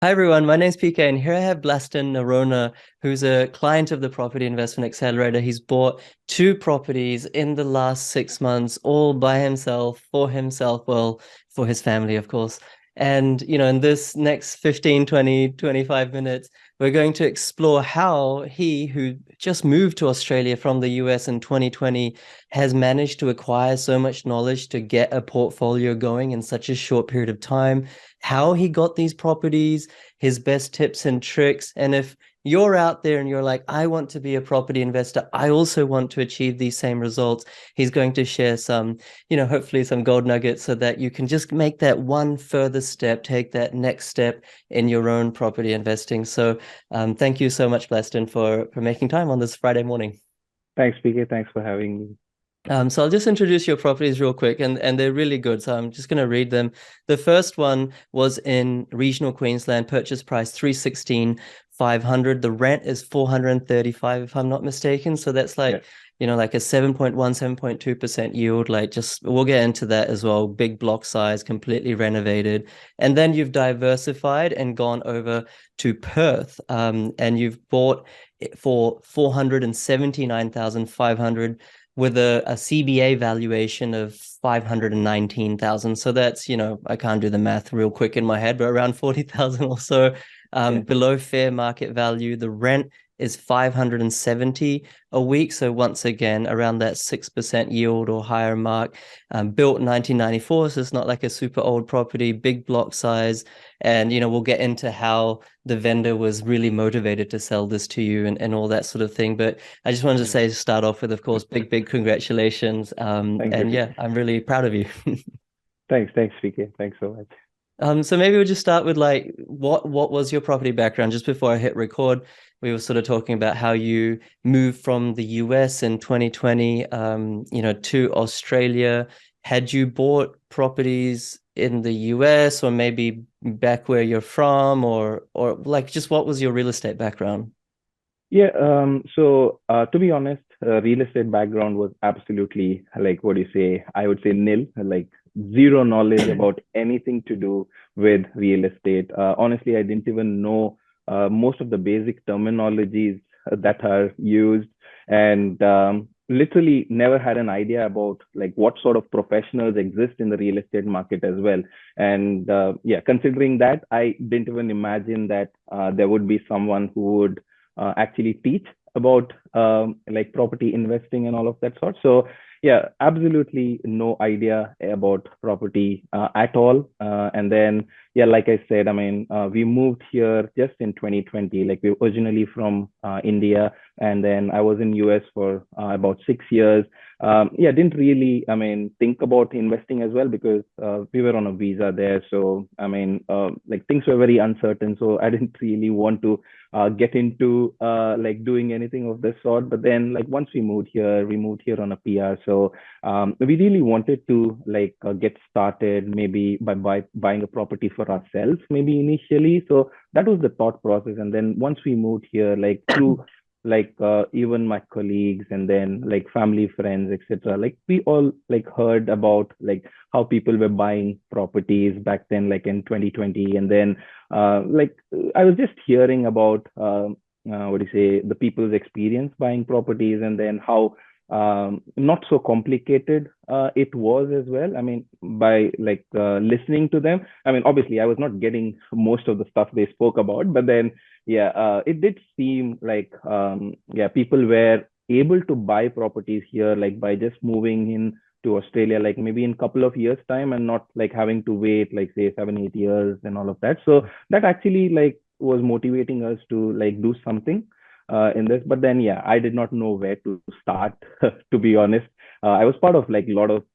Hi everyone, my name's PK, and here I have Blaston Noronha, who's a client of the Property Investment Accelerator. He's bought two properties in the last 6 months, all by himself, for himself, well, for his family, of course. And, in this next 15, 20, 25 minutes, we're going to explore how he, who just moved to Australia from the US in 2020, has managed to acquire so much knowledge to get a portfolio going in such a short period of time, how he got these properties, his best tips and tricks. And if you're out there and you're like, I want to be a property investor, I also want to achieve these same results, he's going to share some, hopefully some gold nuggets so that you can just make that one further step, take that next step in your own property investing. So thank you so much, Blaston, for making time on this Friday morning. Thanks, PK. Thanks for having me. So I'll just introduce your properties real quick, and they're really good. So I'm just going to read them. The first one was in regional Queensland, purchase price 316,500. The rent is 435, if I'm not mistaken. So that's Yeah. like a 7.1, 7.2% yield. Like, just we'll get into that as well. Big block size, completely renovated. And then you've diversified and gone over to Perth. And you've bought it for 479,500 with a CBA valuation of 519,000. So that's, I can't do the math real quick in my head, but around 40,000 or so Yeah. below fair market value. The rent is 570 a week. So once again, around that 6% yield or higher mark. Built 1994, so it's not like a super old property, big block size. And, we'll get into how the vendor was really motivated to sell this to you and all that sort of thing. But I just wanted to Yeah. say, to start off with, of course, big, big congratulations. Thank you, And yeah, PK. I'm really proud of you. Thanks, PK. Thanks so much. So maybe we'll just start with like what was your property background? Just before I hit record, we were sort of talking about how you moved from the US in 2020, to Australia. Had you bought properties in the US or maybe back where you're from, or like just what was your real estate background? Yeah. So to be honest, real estate background was absolutely like what do you say? I would say nil, like zero knowledge about anything to do with real estate. Honestly, I didn't even know most of the basic terminologies that are used, and literally never had an idea about like what sort of professionals exist in the real estate market as well. And yeah, considering that, I didn't even imagine that there would be someone who would actually teach about like property investing and all of that sort. So yeah, absolutely no idea about property at all. And then yeah, like I said, I mean, we moved here just in 2020. Like we were originally from India, and then I was in US for about 6 years. Yeah, didn't really, I mean, think about investing as well because we were on a visa there. So I mean, like things were very uncertain. So I didn't really want to get into like doing anything of this sort. But then, like once we moved here on a PR. So we really wanted to like get started maybe by buying a property for ourselves, maybe initially. So that was the thought process. And then once we moved here, like through like even my colleagues and then like family friends etc, like we all like heard about like how people were buying properties back then like in 2020. And then like I was just hearing about what do you say, the people's experience buying properties, and then how not so complicated it was as well. I mean, by like listening to them, I mean, obviously, I was not getting most of the stuff they spoke about, but then, yeah, it did seem like, yeah, people were able to buy properties here, like by just moving in to Australia, like maybe in a couple of years' time, and not like having to wait, like say 7, 8 years and all of that. So that actually like was motivating us to like do something in this. But then, yeah, I did not know where to start, to be honest. I was part of like a lot of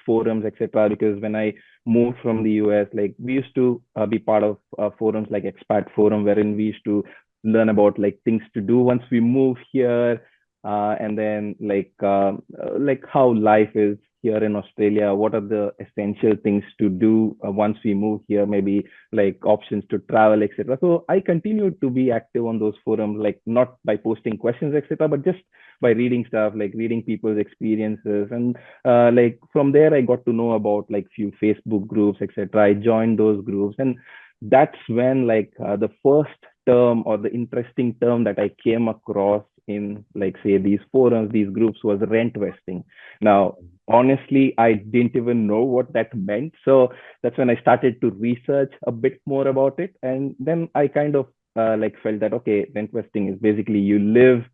forums, etc. Because when I moved from the US, like we used to be part of forums like Expat Forum, wherein we used to learn about like things to do once we move here, and then like how life is here in Australia. What are the essential things to do once we move here? Maybe like options to travel, etc. So I continued to be active on those forums, like not by posting questions, etc., but just by reading stuff, like reading people's experiences. And like from there, I got to know about like few Facebook groups, etc. I joined those groups, and that's when like the first term or the interesting term that I came across in like say these forums, these groups was rent vesting. Now, honestly, I didn't even know what that meant. So that's when I started to research a bit more about it. And then I kind of like felt that, okay, rent vesting is basically you live,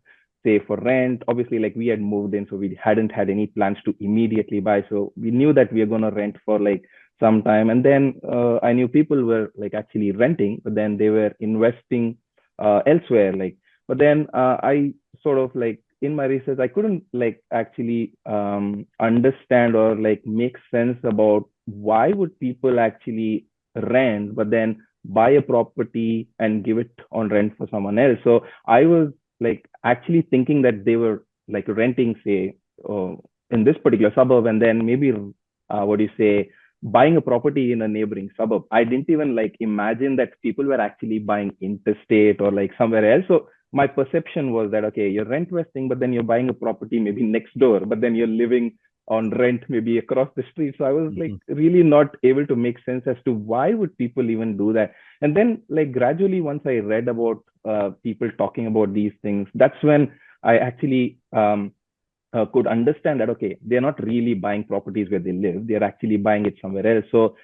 say for rent. Obviously, like we had moved in, so we hadn't had any plans to immediately buy. So we knew that we were going to rent for like some time. And then I knew people were like actually renting, but then they were investing elsewhere. Like, but then I sort of like in my research, I couldn't like actually understand or like make sense about why would people actually rent, but then buy a property and give it on rent for someone else. So I was like actually thinking that they were like renting, say, in this particular suburb, and then maybe what do you say, buying a property in a neighboring suburb. I didn't even like imagine that people were actually buying interstate or like somewhere else. So my perception was that okay, you're rent vesting, but then you're buying a property maybe next door, but then you're living on rent maybe across the street. So I was like Mhm. really not able to make sense as to why would people even do that. And then like gradually once I read about people talking about these things, that's when I actually could understand that okay, they're not really buying properties where they live, they're actually buying it somewhere else. So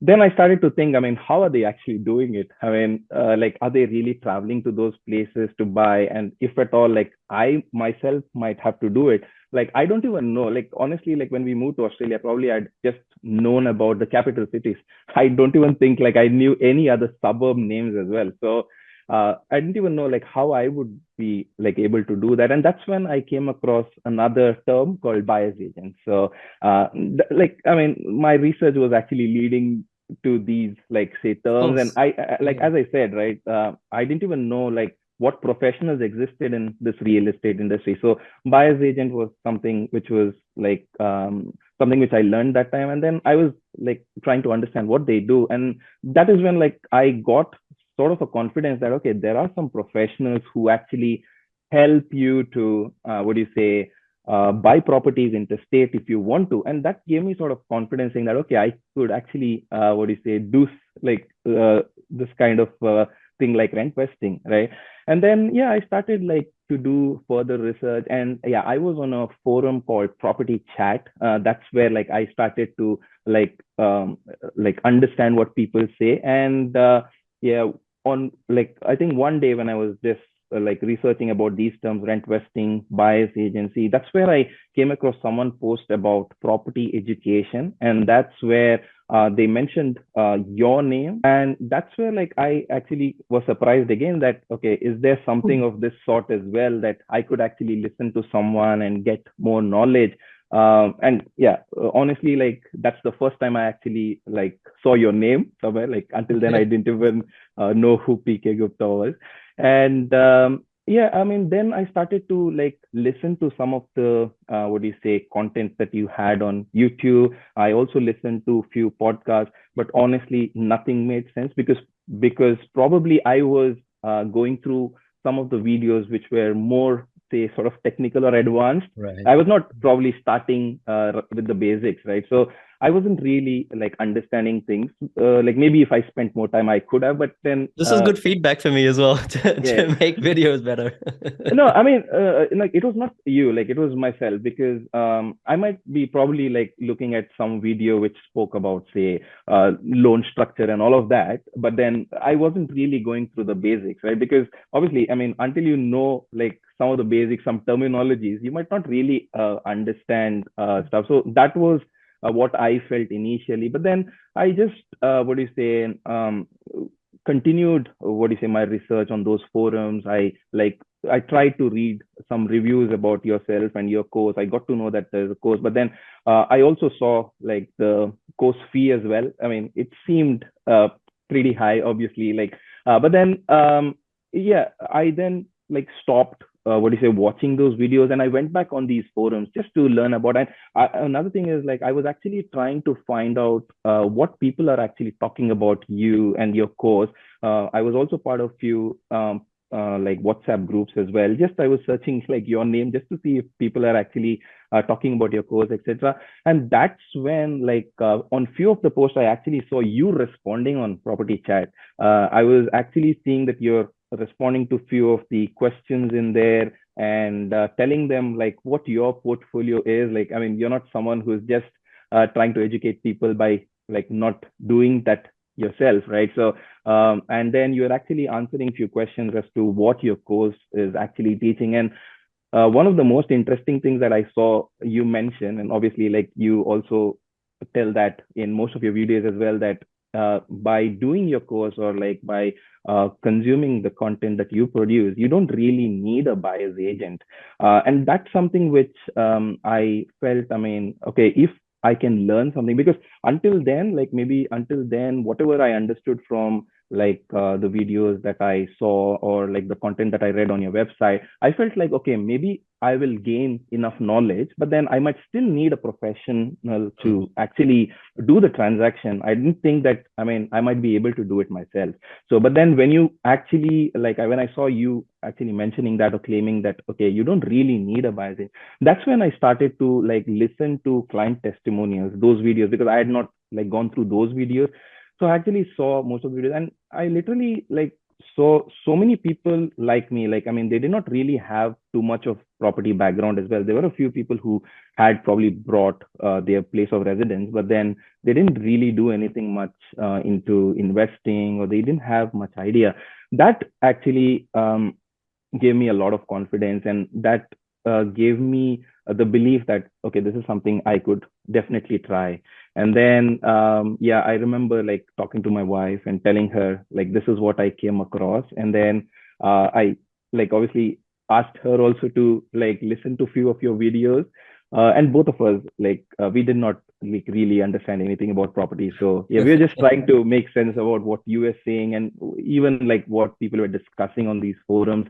then I started to think, I mean, how are they actually doing it? I mean, like, are they really traveling to those places to buy? And if at all, like, I myself might have to do it. Like, I don't even know. Like, honestly, like, when we moved to Australia, probably I'd just known about the capital cities. I don't even think, like, I knew any other suburb names as well. So, I didn't even know, like, how I would be, like, able to do that. And that's when I came across another term called buyer's agent. So, like, I mean, my research was actually leading to these like say Of terms, and course. like Yeah. as I said, right, I didn't even know like what professionals existed in this real estate industry. So buyer's agent was something which was like something which I learned that time, and then I was like trying to understand what they do, and that is when like I got sort of a confidence that okay, there are some professionals who actually help you to what do you say, buy properties interstate if you want to. And that gave me sort of confidence saying that, okay, I could actually, what do you say, do like this kind of thing like rent vesting, right? And then, yeah, I started like to do further research. And yeah, I was on a forum called Property Chat. That's where like I started to like understand what people say. And yeah, on like, I think one day when I was just like researching about these terms, rent vesting, buyer's agency, that's where I came across someone post about property education, and that's where they mentioned your name, and that's where like I actually was surprised again that okay, is there something of this sort as well that I could actually listen to someone and get more knowledge. And yeah, honestly, like that's the first time I actually like saw your name somewhere. Like until then, I didn't even know who PK Gupta was. And yeah, I mean, then I started to like listen to some of the what do you say, content that you had on YouTube. I also listened to a few podcasts, but honestly, nothing made sense because probably I was going through some of the videos which were more say sort of technical or advanced. Right. I was not probably starting with the basics, right? So I wasn't really like understanding things. Like maybe if I spent more time, I could have, but then This is good feedback for me as well yeah. to make videos better. No, I mean, like it was not you, like it was myself because I might be probably like looking at some video which spoke about, say, loan structure and all of that, but then I wasn't really going through the basics, right? Because obviously, I mean, until you know like some of the basics, some terminologies, you might not really understand stuff. So that was what I felt initially, but then I just what do you say, continued what do you say, my research on those forums. I tried to read some reviews about yourself and your course. I got to know that there's a course, but then I also saw like the course fee as well. I mean, it seemed pretty high, obviously. Like, but then yeah, I then like stopped. What do you say? Watching those videos, and I went back on these forums just to learn about. And another thing is like I was actually trying to find out what people are actually talking about you and your course. I was also part of few like WhatsApp groups as well. Just I was searching like your name just to see if people are actually talking about your course, etc. And that's when, like, on few of the posts, I actually saw you responding on property chat. I was actually seeing that you're responding to few of the questions in there, and telling them like what your portfolio is. Like, I mean, you're not someone who's just trying to educate people by like not doing that yourself, right? So and then you're actually answering few questions as to what your course is actually teaching. And one of the most interesting things that I saw you mention, and obviously like you also tell that in most of your videos as well, that by doing your course, or like by consuming the content that you produce, you don't really need a buyer's agent. And that's something which I felt, I mean, okay, if I can learn something, because until then, like maybe until then, whatever I understood from like the videos that I saw, or like the content that I read on your website, I felt like, okay, maybe I will gain enough knowledge, but then I might still need a professional Mm. to actually do the transaction. I didn't think that, I mean, I might be able to do it myself. So, but then when you actually, like, when I saw you actually mentioning that, or claiming that, okay, you don't really need a buyer's agent, that's when I started to like listen to client testimonials, those videos, because I had not like gone through those videos. So I actually saw most of the videos, and I literally like saw so many people like me. Like, I mean, they did not really have too much of property background as well. There were a few people who had probably brought their place of residence, but then they didn't really do anything much into investing, or they didn't have much idea. That actually gave me a lot of confidence, and that gave me the belief that, okay, this is something I could definitely try. And then yeah, I remember like talking to my wife and telling her like this is what I came across. And then I like obviously asked her also to like listen to few of your videos. And both of us, like, we did not like really understand anything about property, so yeah, we were just trying to make sense about what you were saying, and even like what people were discussing on these forums.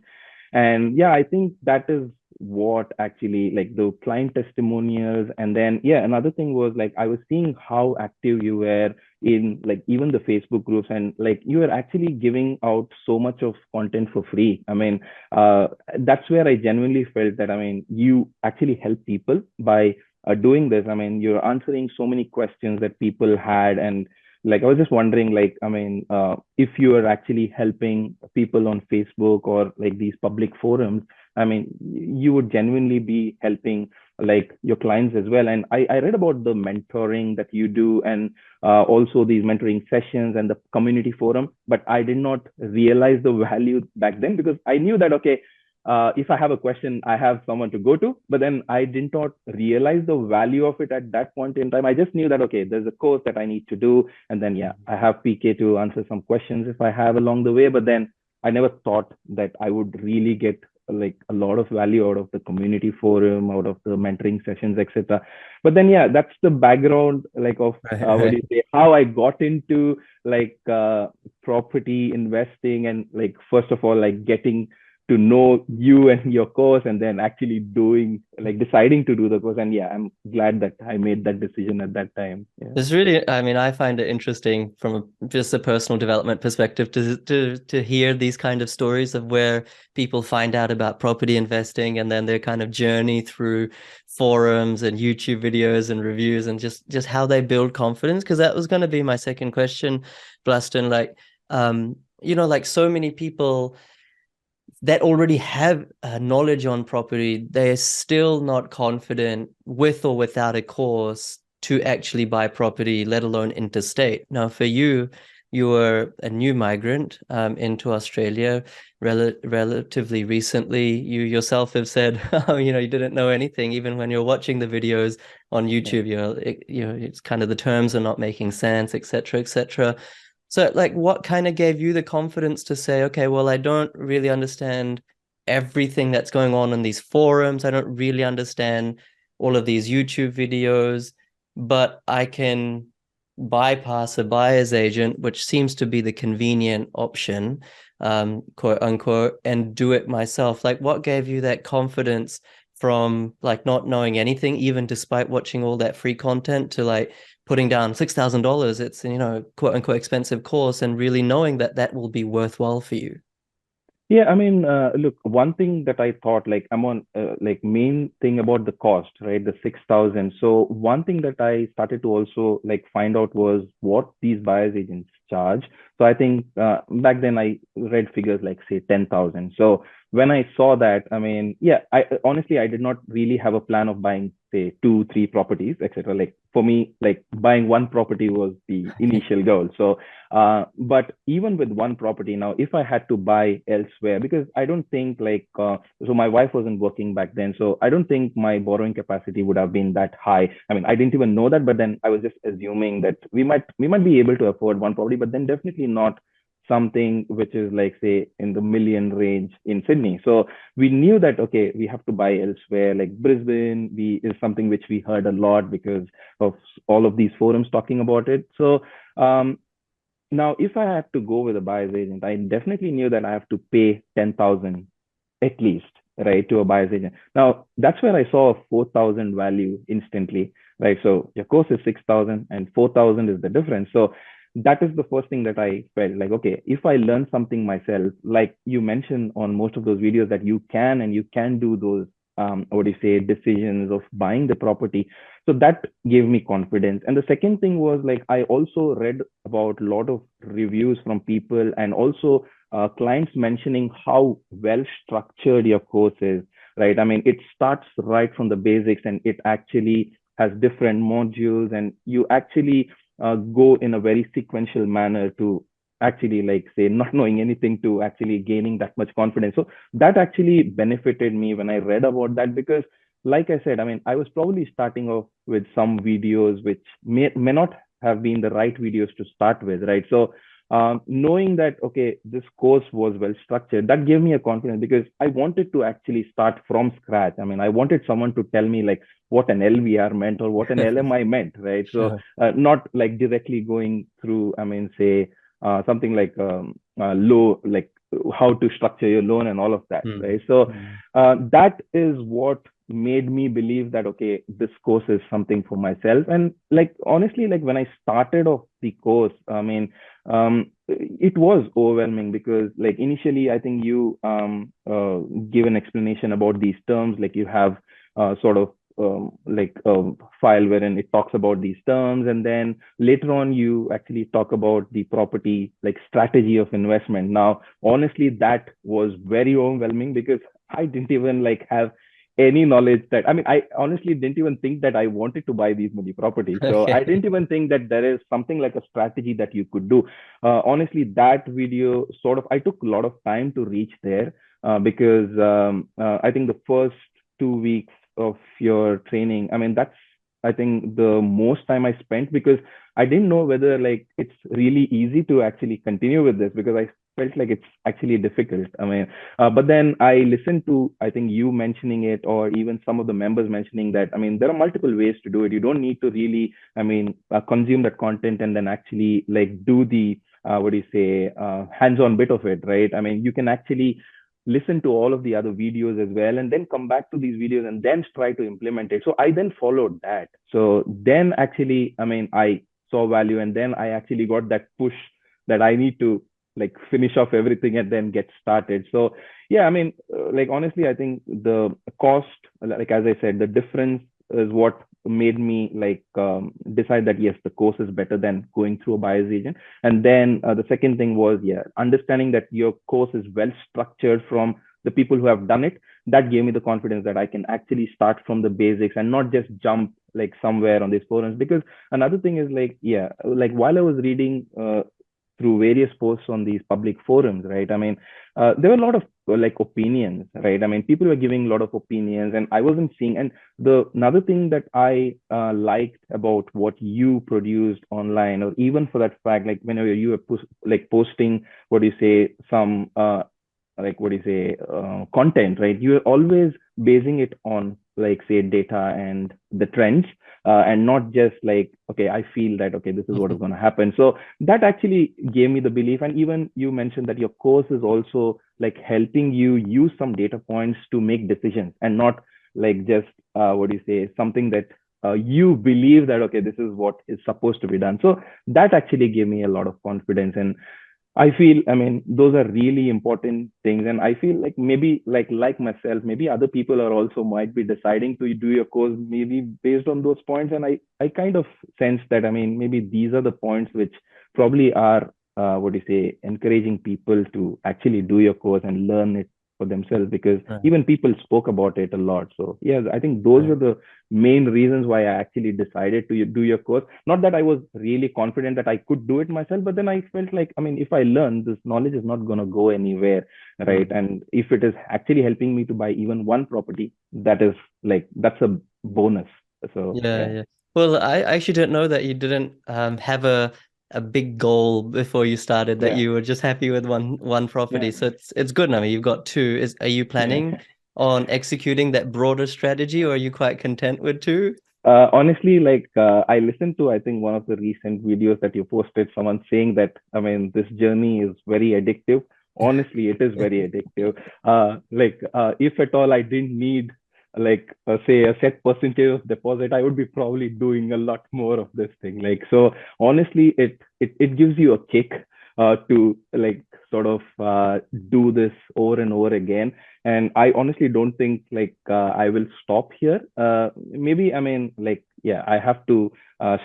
And yeah, I think that is what actually, like, the client testimonials. And then yeah, another thing was like I was seeing how active you were in like even the Facebook groups, and like you were actually giving out so much of content for free. I mean, uh, that's where I genuinely felt that, I mean, you actually help people by doing this. I mean, you're answering so many questions that people had. And like I was just wondering, like, I mean, if you are actually helping people on Facebook or like these public forums, I mean, you would genuinely be helping like your clients as well. And I read about the mentoring that you do, and also these mentoring sessions and the community forum, but I did not realize the value back then, because I knew that, okay, if I have a question, I have someone to go to. But then I did not realize the value of it at that point in time. I just knew that, okay, there's a course that I need to do. And then, yeah, I have PK to answer some questions if I have along the way. But then I never thought that I would really get like a lot of value out of the community forum, out of the mentoring sessions, etc. But then, yeah, that's the background, like, of Right, what do right. you say, how I got into like property investing. And like, first of all, like getting to know you and your course, and then actually doing, like, deciding to do the course. And yeah, I'm glad that I made that decision at that time. Yeah. It's really, I mean, I find it interesting from just a personal development perspective to hear these kind of stories of where people find out about property investing and then their kind of journey through forums and YouTube videos and reviews, and just how they build confidence. Because that was going to be my second question, Blaston. Like, like so many people that already have knowledge on property, they're still not confident with or without a course to actually buy property, let alone interstate. Now, for you, you were a new migrant into Australia relatively recently. You yourself have said, you didn't know anything. Even when you're watching the videos on Yeah. YouTube, it's kind of the terms are not making sense, etc., etc. So, like, what kind of gave you the confidence to say, okay, well, I don't really understand everything that's going on in these forums. I don't really understand all of these YouTube videos, but I can bypass a buyer's agent, which seems to be the convenient option, quote unquote, and do it myself. Like, what gave you that confidence from like not knowing anything, even despite watching all that free content, to like putting down $6,000? It's, quote unquote expensive course, and really knowing that that will be worthwhile for you. Yeah, I mean, look, one thing that I thought, like, I'm on, like, main thing about the cost, right? The 6,000. So one thing that I started to also like find out was what these buyers agents charge. So I think back then I read figures like say 10,000. So when I saw that, I mean, yeah, I honestly I did not really have a plan of buying say two, three properties, etc. Like for me, like buying one property was the initial goal. So but even with one property now, if I had to buy elsewhere, because I don't think like, so my wife wasn't working back then, so I don't think my borrowing capacity would have been that high. I mean, I didn't even know that, but then I was just assuming that we might be able to afford one property, but then definitely not something which is like say in the million range in Sydney. So we knew that okay, we have to buy elsewhere, like Brisbane. We is something which we heard a lot because of all of these forums talking about it. So um, now, if I had to go with a buyer's agent, I definitely knew that I have to pay 10,000 at least, right, to a buyer's agent. Now, that's where I saw a 4,000 value instantly, right? So your course is 6,000 and 4,000 is the difference. So that is the first thing that I felt like, okay, if I learn something myself, like you mentioned on most of those videos that you can do those, what do you say, decisions of buying the property. So that gave me confidence. And the second thing was like, I also read about a lot of reviews from people and also clients mentioning how well structured your course is, right? I mean, it starts right from the basics and it actually has different modules, and you actually go in a very sequential manner to actually like say not knowing anything to actually gaining that much confidence. So that actually benefited me when I read about that, because like I said, I mean, I was probably starting off with some videos which may not have been the right videos to start with, right? So knowing that okay, this course was well structured, that gave me a confidence because I wanted to actually start from scratch. I mean, I wanted someone to tell me like what an LVR meant or what an LMI meant, right? So Sure. not like directly going through, I mean, say something like low, like how to structure your loan and all of that, Mm. right? So Mm. that is what made me believe that okay, this course is something for myself. And like honestly, like when I started off the course, I mean, it was overwhelming because like initially I think you give an explanation about these terms, like you have sort of like a file wherein it talks about these terms, and then later on you actually talk about the property like strategy of investment. Now honestly, that was very overwhelming because I didn't even like have any knowledge that, I mean, I honestly didn't even think that I wanted to buy these many properties. So I Okay. didn't even think that there is something like a strategy that you could do. Honestly, that video sort of, I took a lot of time to reach there because I think the first 2 weeks of your training, I mean, that's, I think the most time I spent because I didn't know whether like it's really easy to actually continue with this because I felt like it's actually difficult. I mean, but then I listened to, I think you mentioning it, or even some of the members mentioning that, I mean, there are multiple ways to do it. You don't need to really, I mean, consume that content and then actually like do the, what do you say, hands-on bit of it, right? I mean, you can actually listen to all of the other videos as well and then come back to these videos and then try to implement it. So I then followed that. So then actually, I mean, I saw value and then I actually got that push that I need to like finish off everything and then get started. So yeah, I mean, like honestly, I think the cost, like as I said, the difference is what made me like decide that yes, the course is better than going through a buyer's agent. And then the second thing was, yeah, understanding that your course is well structured from the people who have done it. That gave me the confidence that I can actually start from the basics and not just jump like somewhere on these forums. Because another thing is like, yeah, like while I was reading through various posts on these public forums, right? I mean, there were a lot of like opinions, right? I mean, people were giving a lot of opinions, and I wasn't seeing. And the another thing that I liked about what you produced online, or even for that fact, like whenever you were like posting, what do you say, some like what do you say, content, right? You're always basing it on like say data and the trends, and not just like okay, I feel that okay, this is what is going to happen. So that actually gave me the belief. And even you mentioned that your course is also like helping you use some data points to make decisions and not like just what do you say, something that you believe that okay, this is what is supposed to be done. So that actually gave me a lot of confidence. And I feel, I mean, those are really important things. And I feel like maybe like myself, maybe other people are also might be deciding to do your course maybe based on those points. And I kind of sense that, I mean, maybe these are the points which probably are what do you say, encouraging people to actually do your course and learn it for themselves, because Right, even people spoke about it a lot. So yeah, I think those right. were the main reasons why I actually decided to do your course. Not that I was really confident that I could do it myself, but then I felt like, I mean, if I learn, this knowledge is not going to go anywhere, right? Mm. And if it is actually helping me to buy even one property, that is like, that's a bonus. So Yeah, yeah, yeah. Well, I actually didn't know that you didn't have a big goal before you started, that yeah, you were just happy with one yeah, property. So it's good now. You've got two. Are you yeah. planning on executing that broader strategy, or are you quite content with two? Honestly, I listened to, I think, one of the recent videos that you posted, someone saying that, I mean, this journey is very addictive. Honestly, it is very addictive. If at all I didn't need, say, a set percentage of deposit, I would be probably doing a lot more of this thing. Like, so honestly, it gives you a kick to like sort of do this over and over again. And I honestly don't think I will stop here. Maybe, I mean, like, yeah, I have to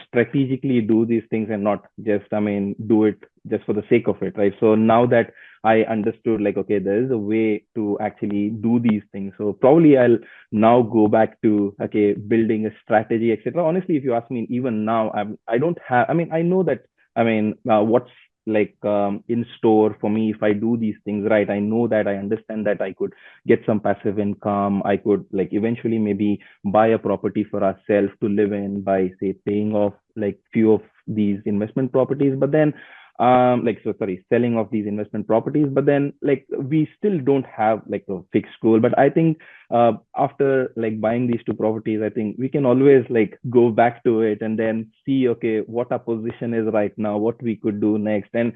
strategically do these things and not just, I mean, do it just for the sake of it, right? So now that I understood, like, okay, there is a way to actually do these things, so probably I'll now go back to, okay, building a strategy, etc. Honestly, if you ask me, even now, I don't have, I mean, I know that, I mean, what's in store for me if I do these things right. I know that, I understand that I could get some passive income. I could like eventually maybe buy a property for ourselves to live in by, say, paying off like few of these investment properties. But then sorry, selling off these investment properties. But then like we still don't have like a fixed goal. But I think after like buying these two properties, I think we can always like go back to it and then see, okay, what our position is right now, what we could do next. And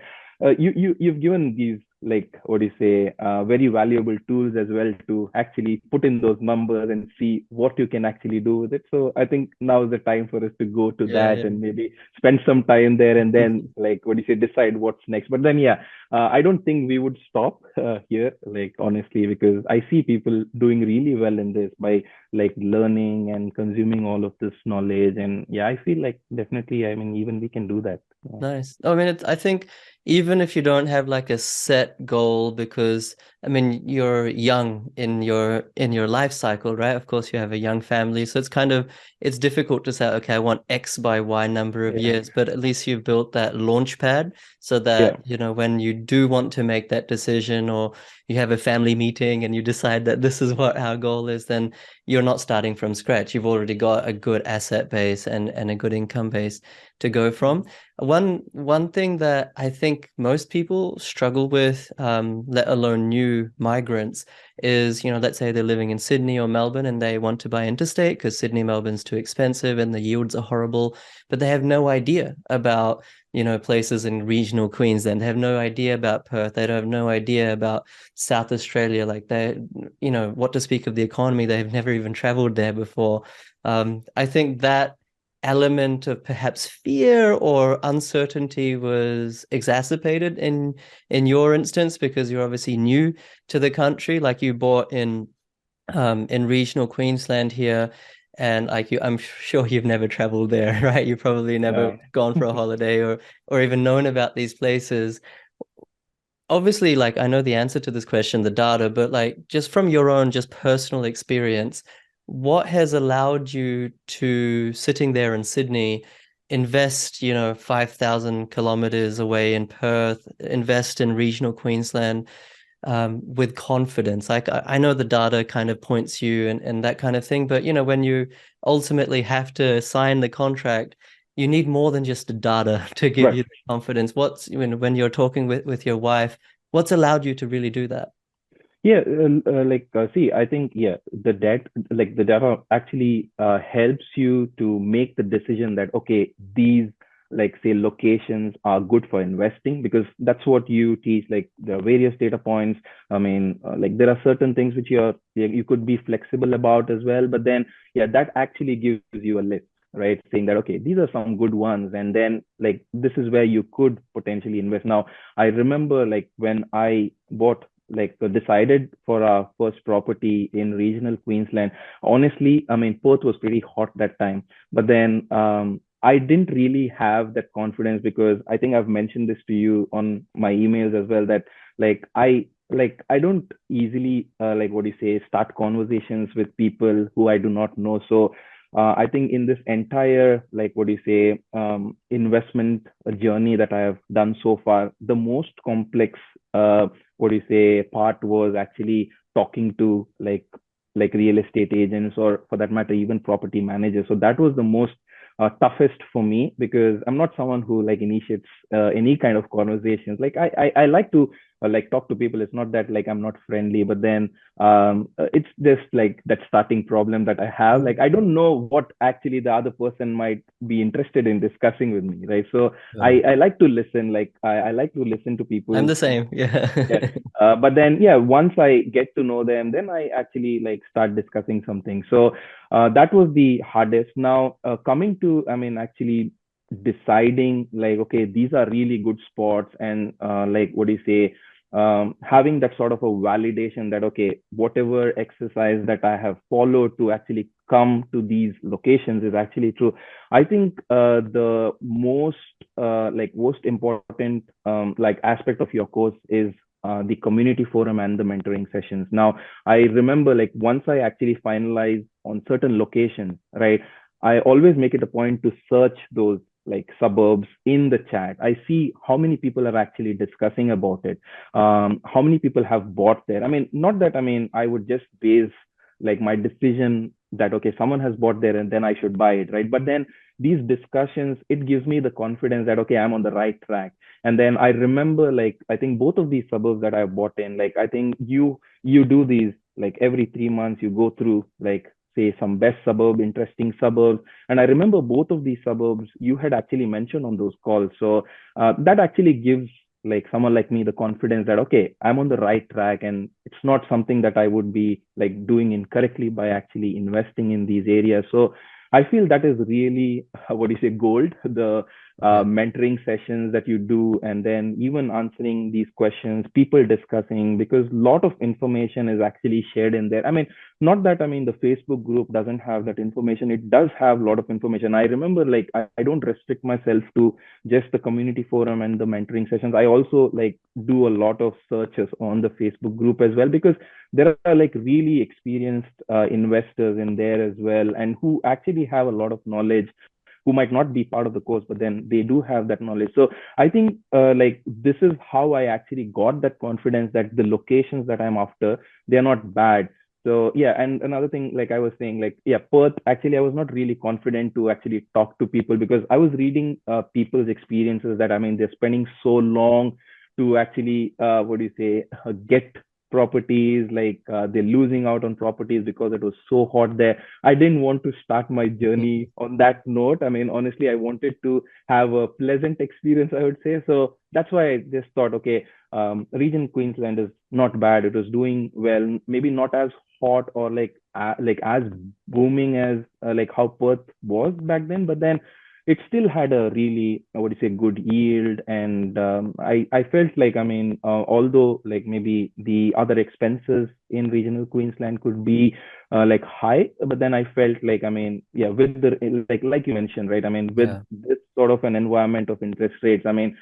you've given these, like, what do you say, very valuable tools as well to actually put in those numbers and see what you can actually do with it. So I think now is the time for us to go to Yeah, that and maybe spend some time there and yeah. then, like, what do you say, decide what's next. But then yeah, I don't think we would stop here, like, honestly, because I see people doing really well in this by like learning and consuming all of this knowledge. And yeah, I feel like definitely, I mean, even we can do that. Yeah, Nice. I mean, I think even if you don't have like a set goal, because I mean, you're young in your life cycle, right? Of course, you have a young family, so it's difficult to say, okay, I want X by Y number of yeah, years, but at least you've built that launch pad so yeah, that, when you do want to make that decision, or you have a family meeting and you decide that this is what our goal is, then you're not starting from scratch. You've already got a good asset base and a good income base to go from. One thing that I think most people struggle with, let alone new migrants, is, let's say they're living in Sydney or Melbourne and they want to buy interstate because Sydney, Melbourne's too expensive and the yields are horrible, but they have no idea about, places in regional Queensland. They have no idea about Perth. They don't have no idea about South Australia. Like what to speak of the economy. They've never even traveled there before. I think that element of perhaps fear or uncertainty was exacerbated in your instance because you're obviously new to the country. Like you bought in regional Queensland here, and like I'm sure you've never traveled there, right? You've probably never yeah. gone for a holiday or even known about these places. Obviously, like I know the answer to this question, the data, but like just from your own just personal experience, what has allowed you to, sitting there in Sydney, invest, 5,000 kilometers away in Perth, invest in regional Queensland, with confidence? Like I know the data kind of points you and that kind of thing, but when you ultimately have to sign the contract, you need more than just the data to give Right. you the confidence. When you're talking with your wife, what's allowed you to really do that? Yeah, see, I think, yeah, the data actually helps you to make the decision that, okay, these, like, say, locations are good for investing, because that's what you teach. Like, there are various data points. I mean, like, there are certain things which you could be flexible about as well. But then, yeah, that actually gives you a list, right? Saying that, okay, these are some good ones. And then like, this is where you could potentially invest. Now, I remember like when I bought, like decided for our first property in regional Queensland. Honestly, I mean, Perth was pretty hot that time, but then I didn't really have that confidence because I think I've mentioned this to you on my emails as well that I don't easily like what do you say start conversations with people who I do not know. So I think in this entire like what do you say investment journey that I have done so far, the most complex what do you say part was actually talking to like real estate agents or for that matter even property managers. So that was the most toughest for me because I'm not someone who like initiates any kind of conversations. Like I like to like talk to people. It's not that like I'm not friendly, but then it's just like that starting problem that I have. Like I don't know what actually the other person might be interested in discussing with me, right? So Sure. I like to listen. Like I like to listen to I'm people. the same. Yeah. Yeah. But then, yeah, once I get to know them, then I actually like start discussing something. So that was the hardest. Now, coming to, I mean, actually deciding like, okay, these are really good spots, and like, what do you say? Having that sort of a validation that, okay, whatever exercise that I have followed to actually come to these locations is actually true. I think the most important like aspect of your course is the community forum and the mentoring sessions. Now, I remember like once I actually finalize on certain locations, right? I always make it a point to search those like suburbs in the chat. I see how many people are actually discussing about it. How many people have bought there. I mean, not that I mean I would just base like my decision that okay, someone has bought there and then I should buy it, right? But then these discussions, it gives me the confidence that okay, I'm on the right track. And then I remember like I think both of these suburbs that I bought in, like I think you do these like every 3 months you go through like say some best suburb, interesting suburbs. And I remember both of these suburbs you had actually mentioned on those calls. So that actually gives like someone like me the confidence that okay, I'm on the right track and it's not something that I would be like doing incorrectly by actually investing in these areas. So I feel that is really what do you say gold, the Yeah. mentoring sessions that you do, and then even answering these questions, people discussing, because a lot of information is actually shared in there. I mean, not that I mean the Facebook group doesn't have that information, it does have a lot of information. I remember like I don't restrict myself to just the community forum and the mentoring sessions. I also like do a lot of searches on the Facebook group as well, because there are like really experienced investors in there as well, and who actually have a lot of knowledge, who might not be part of the course, but then they do have that knowledge. So I think like this is how I actually got that confidence that the locations that I'm after, they're not bad. So yeah, and another thing, like I was saying, like yeah, Perth. Actually, I was not really confident to actually talk to people because I was reading people's experiences that I mean they're spending so long to actually what do you say get properties, like they're losing out on properties because it was so hot there. I didn't want to start my journey on that note. I mean, honestly, I wanted to have a pleasant experience, I would say. So that's why I just thought, okay, region Queensland is not bad. It was doing well, maybe not as hot or like as booming as like how Perth was back then, but then it still had a really what do you say good yield. And I felt like I mean although like maybe the other expenses in regional Queensland could be like high, but then I felt like I mean yeah, with the like you mentioned, right? I mean with Yeah. this sort of an environment of interest rates, I mean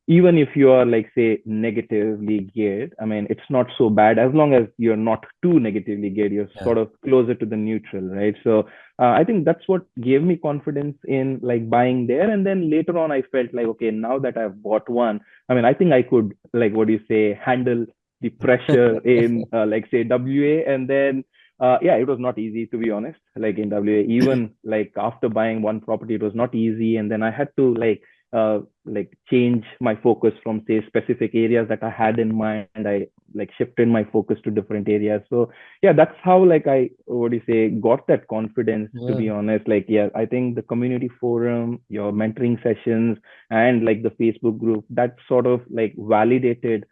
even if you are like say negatively geared, I mean it's not so bad as long as you're not too negatively geared, you're Yeah. sort of closer to the neutral, right? So I think that's what gave me confidence in like buying there. And then later on I felt like okay, now that I've bought one, I mean I think I could like what do you say handle the pressure in like say WA. And then yeah, it was not easy to be honest, like in WA, even like after buying one property it was not easy. And then I had to like change my focus from say specific areas that I had in mind. I like shifted my focus to different areas. So yeah, that's how like I what do you say got that confidence, to Yeah. be honest. Like yeah, I think the community forum, your mentoring sessions, and like the Facebook group, that sort of like validated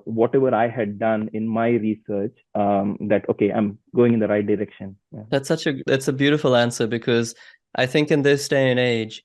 whatever I had done in my research, that okay, I'm going in the right direction. Yeah. That's a beautiful answer because I think in this day and age,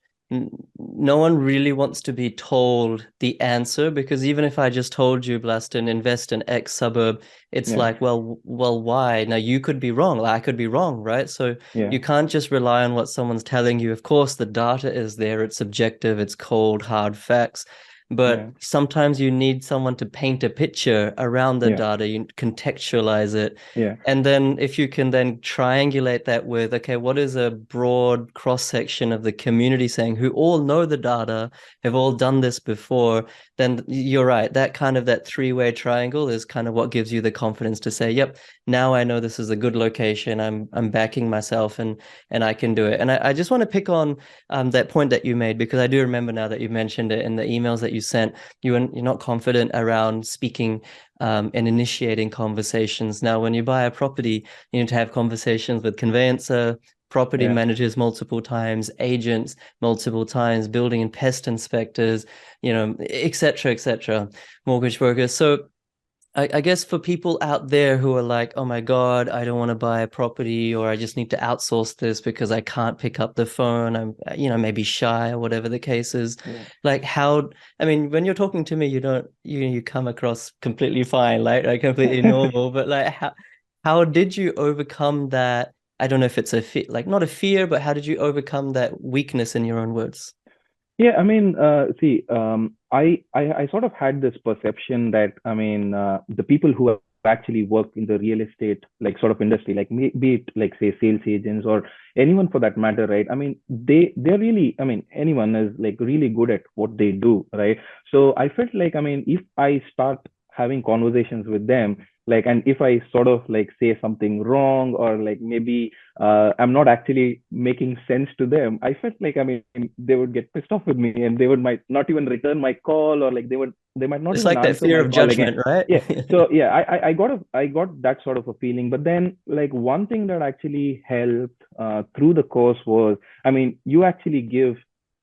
no one really wants to be told the answer, because even if I just told you, Blaston, invest in X suburb, it's Yeah, like, well, why? Now you could be wrong, like I could be wrong, right? So yeah, you can't just rely on what someone's telling you. Of course, the data is there, it's objective, it's cold, hard facts. yeah, But sometimes you need someone to paint a picture around the yeah, data, you contextualize it. yeah, And then if you can then triangulate that with, okay, what is a broad cross section of the community saying, who all know the data, have all done this before, then you're right. That kind of that three-way triangle is kind of what gives you the confidence to say, yep, now I know this is a good location. I'm backing myself and I can do it. And I just want to pick on that point that you made, because I do remember now that you mentioned it in the emails that you sent. You're not confident around speaking and initiating conversations. Now, when you buy a property, you need to have conversations with conveyancer, property yeah. managers multiple times, agents multiple times, building and pest inspectors, et cetera, mortgage brokers. So I guess for people out there who are like, oh my God, I don't want to buy a property, or I just need to outsource this because I can't pick up the phone. I'm, maybe shy or whatever the case is. Yeah. Like how, I mean, when you're talking to me, you don't, you come across completely fine, like completely normal, but like how did you overcome that? I don't know if it's a fear, like not a fear, but how did you overcome that weakness in your own words? Yeah, I mean, see, I sort of had this perception that, I mean, the people who have actually worked in the real estate, like sort of industry, like be it like say sales agents or anyone for that matter, right? I mean, they're really, I mean, anyone is like really good at what they do, right? So I felt like, I mean, if I start having conversations with them, like, and if I sort of like say something wrong or like maybe I'm not actually making sense to them. I felt like, I mean, they would get pissed off with me and they would might not even return my call, or like they might not It's even like that answer fear my of call again. judgment, right? Yeah. So yeah, I got that sort of a feeling. But then like one thing that actually helped through the course was, I mean, you actually give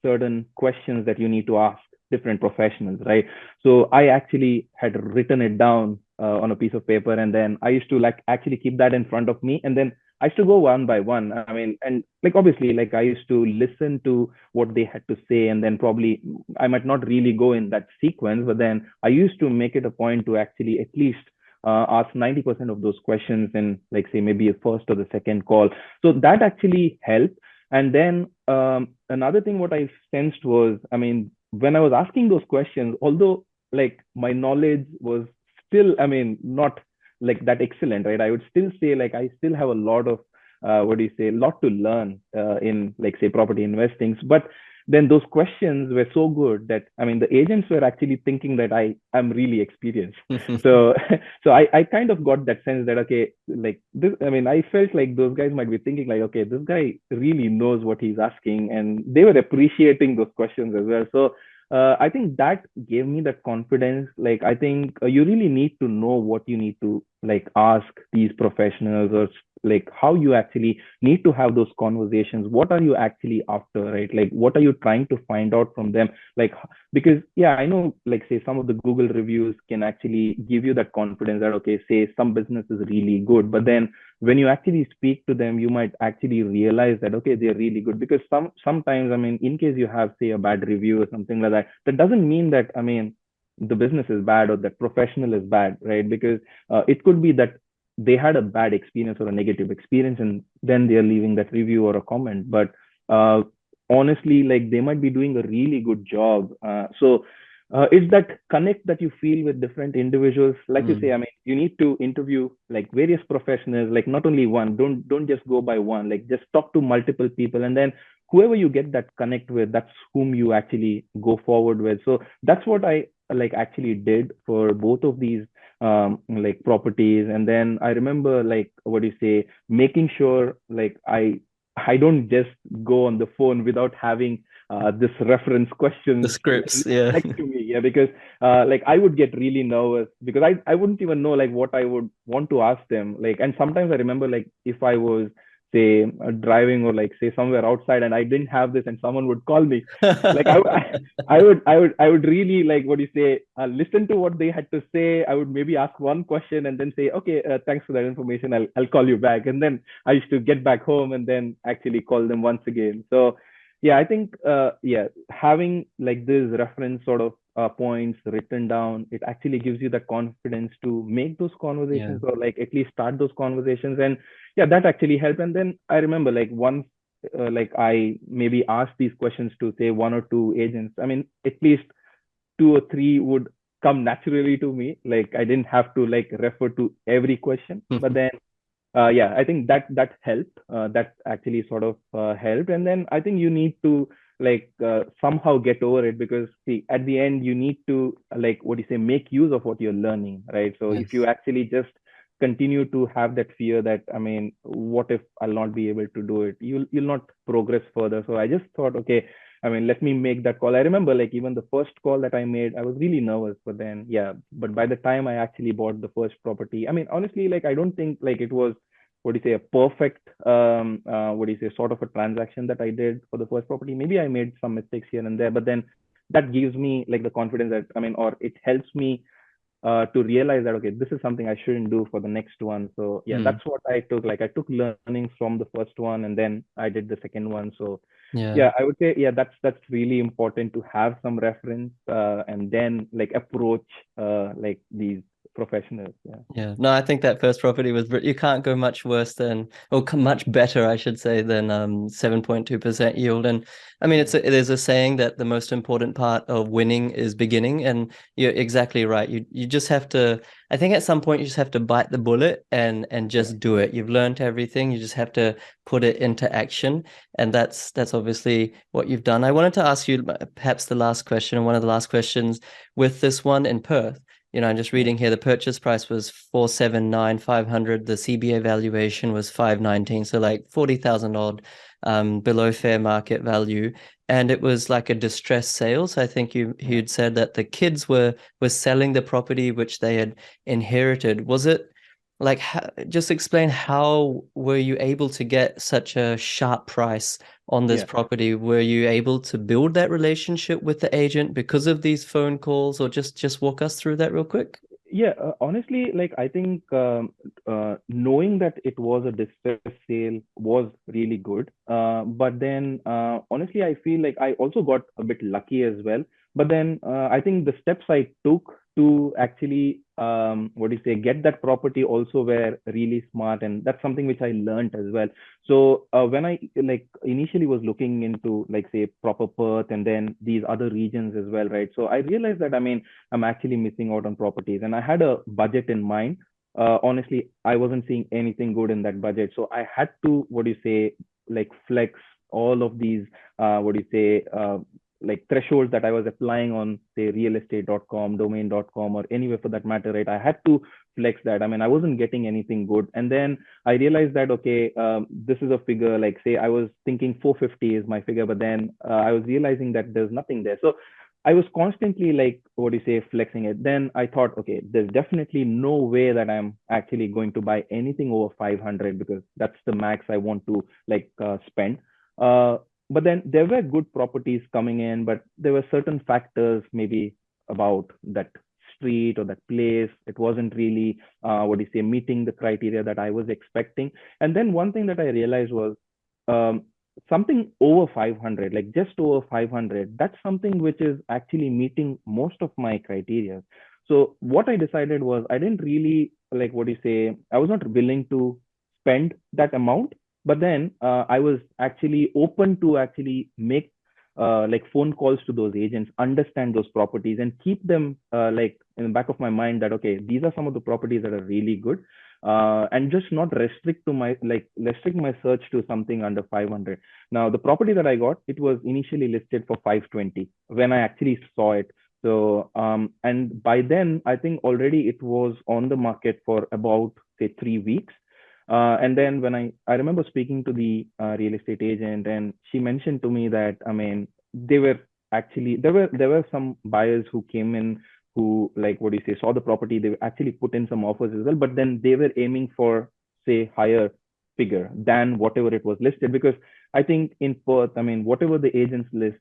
certain questions that you need to ask different professionals, right? So I actually had written it down on a piece of paper, and then I used to like actually keep that in front of me, and then I used to go one by one. I mean, and like obviously, like I used to listen to what they had to say, and then probably I might not really go in that sequence, but then I used to make it a point to actually at least ask 90% of those questions in, like, say, maybe a first or the second call. So that actually helped. And then another thing what I sensed was, I mean, when I was asking those questions, although like my knowledge was still, I mean, not like that excellent, right? I would still say like I still have a lot of what do you say, a lot to learn in like say property investing. But then those questions were so good that, I mean, the agents were actually thinking that I'm really experienced. So so I kind of got that sense that okay, like this, I mean, I felt like those guys might be thinking like, okay, this guy really knows what he's asking, and they were appreciating those questions as well. So I think that gave me that confidence. Like, I think you really need to know what you need to like ask these professionals, or like how you actually need to have those conversations. What are you actually after, right? Like, what are you trying to find out from them? Like, because yeah, I know, like, say some of the Google reviews can actually give you that confidence that, okay, say some business is really good, but then when you actually speak to them, you might actually realize that okay, they're really good. Because sometimes, I mean, in case you have say a bad review or something like that, that doesn't mean that, I mean, the business is bad or that professional is bad, right? Because it could be that they had a bad experience or a negative experience, and then they're leaving that review or a comment. But uh, honestly, like, they might be doing a really good job. So it's that connect that you feel with different individuals. Like you say, I Mm. mean, you need to interview like various professionals, like not only one. Don't just go by one. Like, just talk to multiple people, and then whoever you get that connect with, that's whom you actually go forward with. So that's what I like actually did for both of these like properties. And then I remember, like, what do you say, making sure like I don't just go on the phone without having this reference The questions scripts, yeah. next to me. Yeah, because like I would get really nervous because I wouldn't even know like what I would want to ask them. Like, and sometimes I remember like if I was say driving or like say somewhere outside and I didn't have this and someone would call me, like I would really like what do you say listen to what they had to say. I would maybe ask one question and then say, okay, thanks for that information. I'll call you back. And then I used to get back home and then actually call them once again. So yeah, I think yeah, having like this reference sort of points written down, it actually gives you the confidence to make those Yeah. conversations or like at least start those conversations. And yeah, that actually helped. And then I remember like once like I maybe asked these questions to say one or two agents. I mean, at least two or three would come naturally to me. Like I didn't have to like refer to every question. But then yeah, I think that helped. That actually sort of helped. And then I think you need to like somehow get over it, because see, at the end you need to like what do you say, make use of what you're learning, right? So if you Yes. actually just continue to have that fear that, I mean, what if I'll not be able to do it, you'll not progress further. So I just thought, okay, I mean, let me make that call. I remember like even the first call that I made, I was really nervous, but then yeah, but by the time I actually bought the first property, I mean, honestly, like I don't think like it was what do you say, a perfect what do you say, sort of a transaction that I did for the first property. Maybe I made some mistakes here and there, but then that gives me like the confidence that, I mean, or it helps me to realize that okay, this is something I shouldn't do for the next one. So yeah, Mm. that's what I took. Like I took learnings from the first one and then I did the second one. So Yeah. yeah, I would say yeah, that's really important to have some reference and then like approach like these professionals. Yeah. Yeah, no, I think that first property was you can't go much worse than, or much better, I should say, than 7.2% yield. And I mean, there's a saying that the most important part of winning is beginning, and you're exactly right. You just have to, I think at some point you just have to bite the bullet and Yeah. just do it. You've learned everything, you just have to put it into action, and that's obviously what you've done. I wanted to ask you perhaps the last question, and one of the last questions with this one in Perth. I'm just Yeah. reading here, the purchase price was 479,500. The CBA valuation was 519. So like 40,000 odd below fair market value. And it was like a distressed sale. So I think Yeah. you'd said that the kids were selling the property which they had inherited. Was it like just explain, how were you able to get such a sharp price on this Yeah. property? Were you able to build that relationship with the agent because of these phone calls, or just walk us through that real quick? Yeah, honestly, like I think knowing that it was a distress sale was really good. But then honestly, I feel like I also got a bit lucky as well. But then I think the steps I took to actually what do you say, get that property also were really smart, and that's something which I learned as well. So when I like initially was looking into like say proper Perth and then these other regions as well, right? So I realized that, I mean, I'm actually missing out on properties. And I had a budget in mind. Honestly, I wasn't seeing anything good in that budget. So I had to, what do you say, like flex all of these, what do you say, like thresholds that I was applying on, say, realestate.com, domain.com, or anywhere for that matter, right? I had to flex that. I mean, I wasn't getting anything good. And then I realized that, okay, this is a figure, like, say, I was thinking 450 is my figure, but then I was realizing that there's nothing there. So I was constantly like, what do you say, flexing it. Then I thought, okay, there's definitely no way that I'm actually going to buy anything over 500, because that's the max I want to like spend. Uh, but then there were good properties coming in, but there were certain factors maybe about that street or that place. It wasn't really, what do you say, meeting the criteria that I was expecting. And then one thing that I realized was, um, something over 500, like just over 500, that's something which is actually meeting most of my criteria. So what I decided was, I didn't really like, what do you say, I was not willing to spend that amount. But then I was actually open to actually make like phone calls to those agents, understand those properties, and keep them like in the back of my mind that okay, these are some of the properties that are really good, and just not restrict my search to something under 500. Now, the property that I got, it was initially listed for 520 when I actually saw it. So, and by then, I think already it was on the market for about, say, 3 weeks. And then when I remember speaking to the real estate agent, and she mentioned to me that, I mean, they were actually, there were some buyers who came in who, like, what do you say, saw the property. They actually put in some offers as well, but then they were aiming for, say, higher figure than whatever it was listed. Because I think in Perth, I mean, whatever the agents list,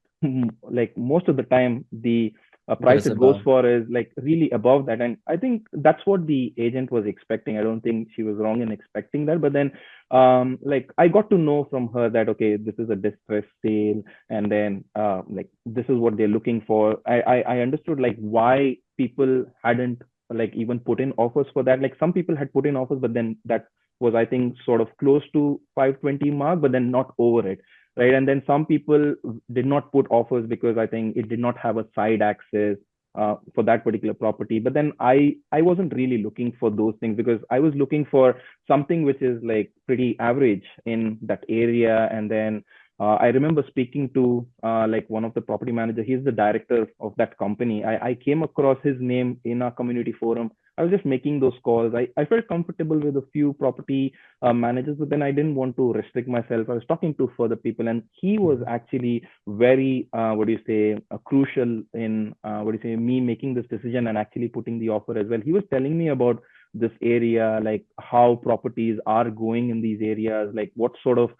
like most of the time, the price Goes it goes above. for is like really above that. And I think that's what the agent was expecting. I don't think she was wrong in expecting that. But then, like I got to know from her that, okay, this is a distressed sale. And then, like, this is what they're looking for. I understood like why people hadn't like even put in offers for that. Like some people had put in offers, but then that was, I think, sort of close to 520 mark, but then not over it, right? And then some people did not put offers because I think it did not have a side access for that particular property. But then I wasn't really looking for those things, because I was looking for something which is like pretty average in that area. And then I remember speaking to like one of the property manager. He's the director of that company. I came across his name in our community forum. I was just making those calls. I felt comfortable with a few property managers, but then I didn't want to restrict myself. I was talking to further people, and he was Mhm. actually very, what do you say, crucial in, what do you say, me making this decision and actually putting the offer as well. He was telling me about this area, like how properties are going in these areas, like what sort of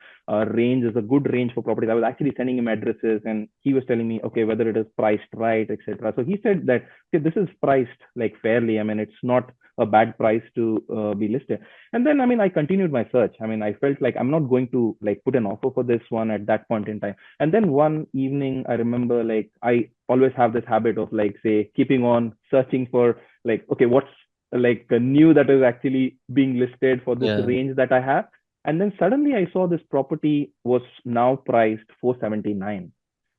range is a good range for properties. I was actually sending him addresses, and he was telling me, okay, whether it is priced right, etc. So he said that, okay, this is priced like fairly. I mean, it's not a bad price to be listed. And then, I mean, I continued my search. I mean, I felt like I'm not going to like put an offer for this one at that point in time. And then one evening, I remember like I always have this habit of like, say, keeping on searching for like, okay, what's like new that is actually being listed for this Yeah. range that I have. And then suddenly I saw this property was now priced 479.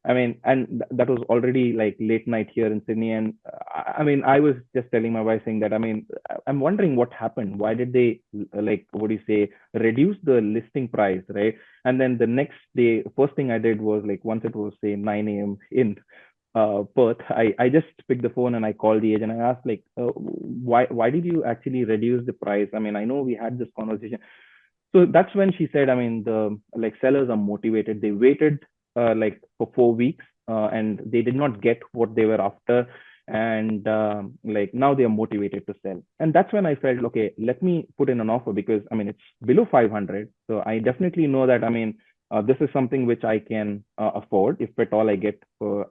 I mean, and that was already like late night here in Sydney. And I mean, I was just telling my wife saying that, I mean, I'm wondering what happened. Why did they like, what do you say, reduce the listing price, right? And then the next day, first thing I did was like, once it was say 9 a.m. in Perth, I just picked the phone and I called the agent. I asked like, why did you actually reduce the price? I mean, I know we had this conversation. So that's when she said, I mean, the like sellers are motivated. They waited like for 4 weeks, and they did not get what they were after. And like now they are motivated to sell. And that's when I felt, okay, let me put in an offer, because I mean, it's below 500. So I definitely know that, I mean, this is something which I can afford if at all I get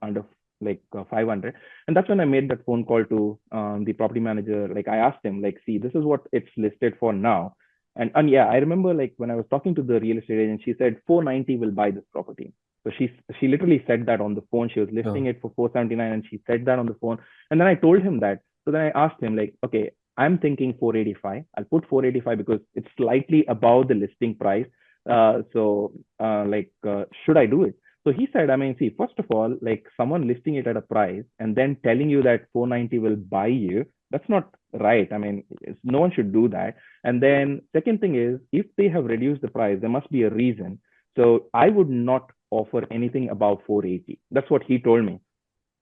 under like 500. And that's when I made that phone call to the property manager. Like I asked him, like, see, this is what it's listed for now. And yeah, I remember like when I was talking to the real estate agent, she said 490 will buy this property. So she literally said that on the phone. She was listing Sure. it for 479, and she said that on the phone. And then I told him that. So then I asked him like, okay, I'm thinking 485. I'll put 485 because it's slightly above the listing price. Should I do it? So he said, I mean, see, first of all, like someone listing it at a price and then telling you that 490 will buy you, that's not right. I mean, no one should do that. And then second thing is, if they have reduced the price, there must be a reason. So I would not offer anything above 480. That's what he told me.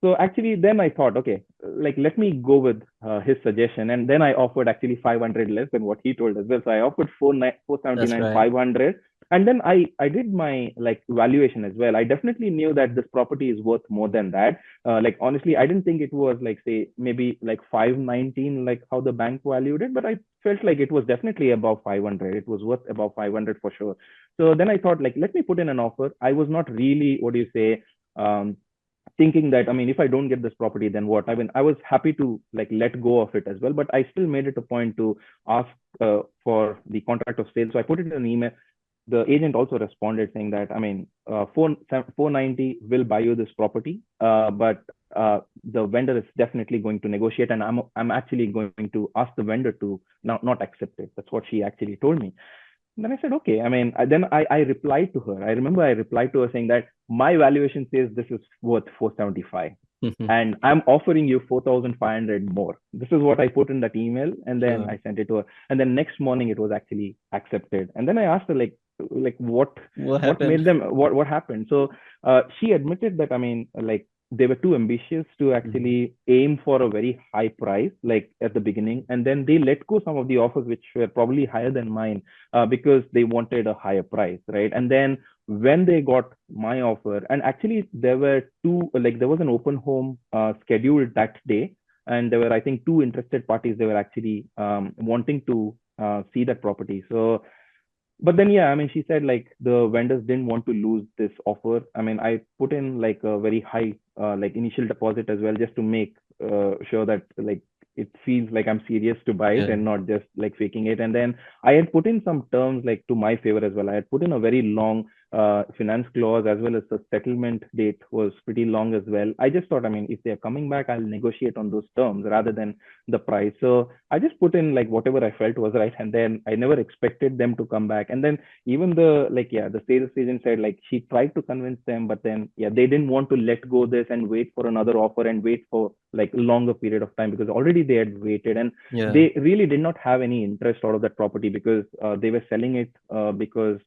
So actually, then I thought, okay, like let me go with his suggestion, and then I offered actually 500 less than what he told as well. So I offered 479, That's right. 500, and then I did my like valuation as well. I definitely knew that this property is worth more than that. Like honestly, I didn't think it was like say maybe like 519, like how the bank valued it, but I felt like it was definitely above 500. It was worth above 500 for sure. So then I thought like let me put in an offer. I was not really, what do you say, thinking that, I mean, if I don't get this property, then what? I mean, I was happy to like let go of it as well, but I still made it a point to ask for the contract of sale. So I put it in an email. The agent also responded saying that, I mean, 490 will buy you this property, but the vendor is definitely going to negotiate, and I'm actually going to ask the vendor to not accept it. That's what she actually told me. Then I said, okay. I mean, I replied to her. I remember I replied to her saying that my valuation says this is worth 475, and I'm offering you 4,500 more. This is what I put in that email, and then Sure. I sent it to her. And then next morning it was actually accepted. And then I asked her like What what happened? made them, what happened? So she admitted that, I mean, like they were too ambitious to Mhm. actually aim for a very high price like at the beginning, and then they let go some of the offers which were probably higher than mine, because they wanted a higher price, right? And then when they got my offer, and actually there were two, like there was an open home scheduled that day, and there were, I think, two interested parties. They were actually wanting to see that property. So but then yeah, I mean, she said like the vendors didn't want to lose this offer. I mean, I put in like a very high like initial deposit as well, just to make sure that like it feels like I'm serious to buy it Yeah. and not just like faking it. And then I had put in some terms like to my favor as well. I had put in a very long finance clause, as well as the settlement date was pretty long as well. I just thought, I mean, if they're coming back, I'll negotiate on those terms rather than the price. So I just put in like whatever I felt was right, and then I never expected them to come back. And then even the like yeah, the sales agent said like she tried to convince them, but then yeah, they didn't want to let go this and wait for another offer and wait for like a longer period of time, because already they had waited, and Yeah. they really did not have any interest out of that property, because they were selling it because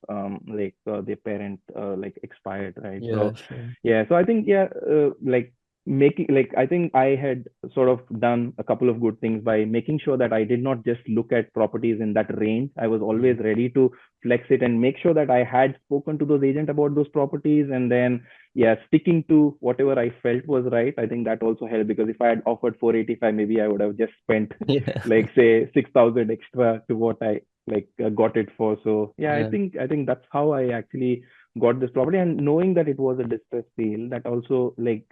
like their parent like expired, right? Yeah, So sure. yeah, so I think yeah, like making like I think I had sort of done a couple of good things by making sure that I did not just look at properties in that range. I was always Mm. ready to flex it and make sure that I had spoken to those agents about those properties, and then yeah, sticking to whatever I felt was right. I think that also helped, because if I had offered 485, maybe I would have just spent Yeah. like say 6,000 extra to what I like got it for. So yeah, I Yeah. think that's how I actually got this property. And knowing that it was a distressed sale, that also like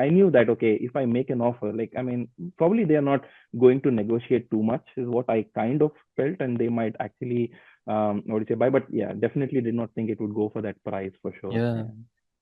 I knew that okay, if I make an offer, like I mean, probably they are not going to negotiate too much, is what I kind of felt, and they might actually what do you say buy. But yeah, definitely did not think it would go for that price for sure. Yeah. Yeah.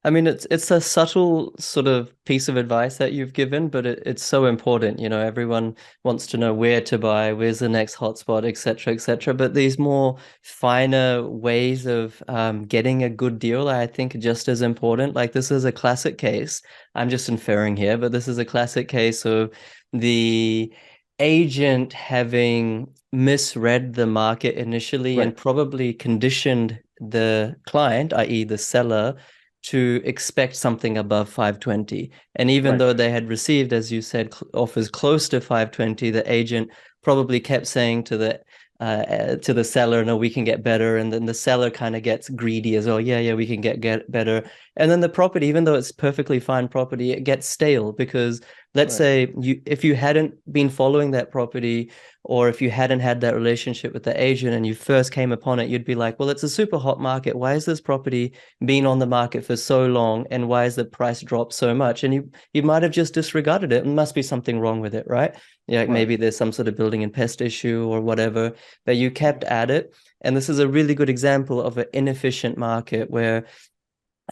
I mean, it's a subtle sort of piece of advice that you've given, but it's so important. You know, everyone wants to know where to buy, where's the next hotspot, etc., etc. But these more finer ways of getting a good deal, I think, are just as important. Like this is a classic case. I'm just inferring here, but this is a classic case of the agent having misread the market initially and Right. probably conditioned the client, i.e., the seller, to expect something above 520. And even Right. though they had received, as you said, offers close to 520, the agent probably kept saying to the seller, no, we can get better. And then the seller kind of gets greedy as well. Yeah, yeah, we can get better. And then the property, even though it's perfectly fine property, it gets stale because let's Right. say if you hadn't been following that property, or if you hadn't had that relationship with the agent and you first came upon it, you'd be like, well, it's a super hot market. Why is this property been on the market for so long, and why is the price dropped so much? And you might have just disregarded it. There must be something wrong with it, right? Yeah, like Right. maybe there's some sort of building and pest issue or whatever, but you kept at it. And this is a really good example of an inefficient market where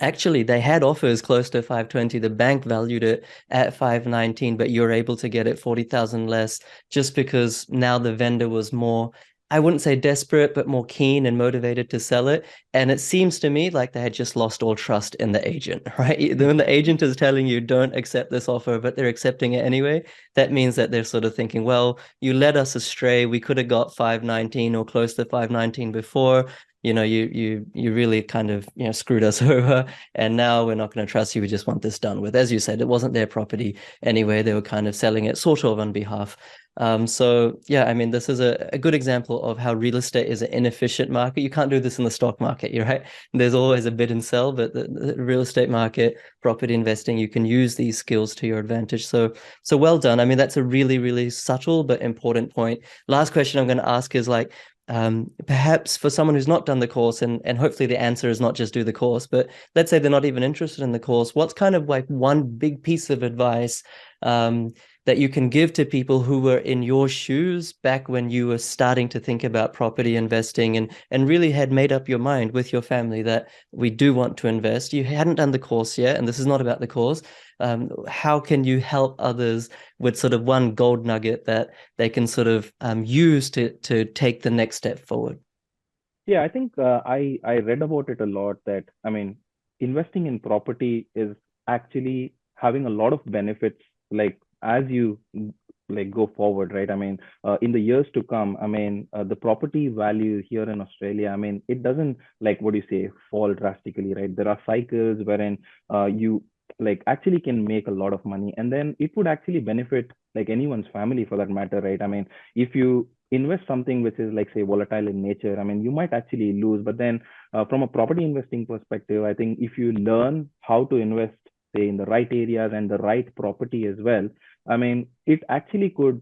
actually they had offers close to 520. The bank valued it at 519, but you're able to get it 40,000 less just because now the vendor was more, I wouldn't say desperate, but more keen and motivated to sell it. And it seems to me like they had just lost all trust in the agent, right? When the agent is telling you don't accept this offer, but they're accepting it anyway, that means that they're sort of thinking, well, you led us astray. We could have got 519 or close to 519 before. You know, you really kind of, you know, screwed us over, and now we're not going to trust you. We just want this done with. As you said, it wasn't their property anyway. They were kind of selling it sort of on behalf. So yeah, I mean, this is a good example of how real estate is an inefficient market. You can't do this in the stock market, you're right. There's always a bid and sell, but the real estate market, property investing, you can use these skills to your advantage. So well done. I mean, that's a really, really subtle but important point. Last question I'm going to ask is like, perhaps for someone who's not done the course, and hopefully the answer is not just do the course, but let's say they're not even interested in the course, what's kind of like one big piece of advice that you can give to people who were in your shoes back when you were starting to think about property investing, and really had made up your mind with your family that we do want to invest? You hadn't done the course yet, and this is not about the course. How can you help others with sort of one gold nugget that they can sort of use to take the next step forward? Yeah, I think I read about it a lot, that I mean, investing in property is actually having a lot of benefits, like as you like go forward, right? I mean, in the years to come, I mean, the property value here in Australia, I mean, it doesn't like what do you say fall drastically, right? There are cycles wherein you like actually can make a lot of money, and then it would actually benefit like anyone's family for that matter, right? I mean, if you invest something which is like say volatile in nature, I mean, you might actually lose. But then from a property investing perspective, I think if you learn how to invest say in the right areas and the right property as well, I mean, it actually could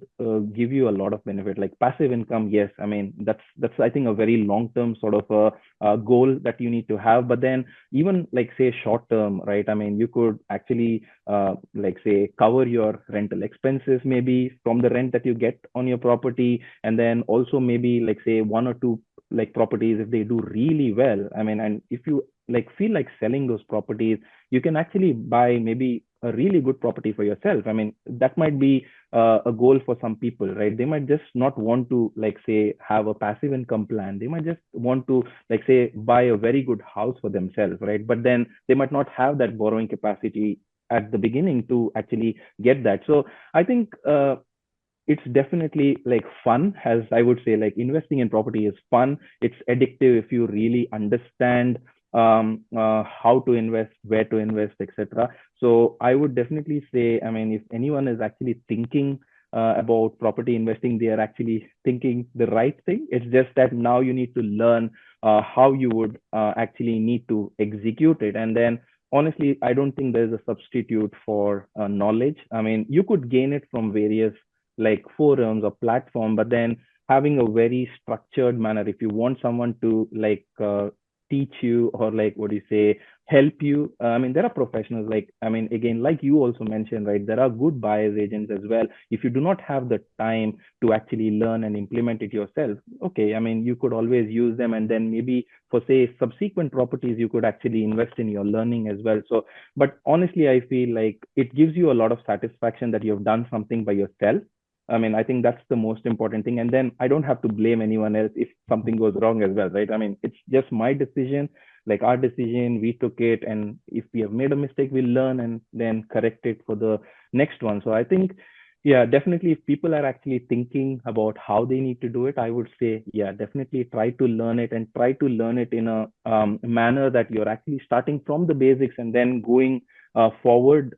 give you a lot of benefit. Like passive income, yes, I mean that's I think a very long term sort of a goal that you need to have. But then even like say short term, right? I mean, you could actually like say cover your rental expenses maybe from the rent that you get on your property, and then also maybe like say one or two like properties if they do really well. I mean, and if you like feel like selling those properties, you can actually buy maybe a really good property for yourself. I mean, that might be a goal for some people, right? They might just not want to like say have a passive income plan. They might just want to like say buy a very good house for themselves, right? But then they might not have that borrowing capacity at the beginning to actually get that. So I think it's definitely like fun. As I would say, like investing in property is fun. It's addictive if you really understand how to invest, where to invest, etc. So I would definitely say, I mean, if anyone is actually thinking about property investing, they are actually thinking the right thing. It's just that now you need to learn how you would actually need to execute it. And then honestly, I don't think there's a substitute for knowledge. I mean, you could gain it from various like forums or platform, but then having a very structured manner, if you want someone to like teach you or like what do you say help you, I mean there are professionals, like I mean again like you also mentioned, right, there are good buyers agents as well. If you do not have the time to actually learn and implement it yourself, okay, I mean you could always use them, and then maybe for say subsequent properties you could actually invest in your learning as well. So but honestly I feel like it gives you a lot of satisfaction that you've done something by yourself. I mean, I think that's the most important thing. And then I don't have to blame anyone else if something goes wrong as well, right? I mean, it's just my decision, like our decision, we took it. And if we have made a mistake, we'll learn and then correct it for the next one. So I think, yeah, definitely if people are actually thinking about how they need to do it, I would say, yeah, definitely try to learn it and try to learn it in a manner that you're actually starting from the basics and then going forward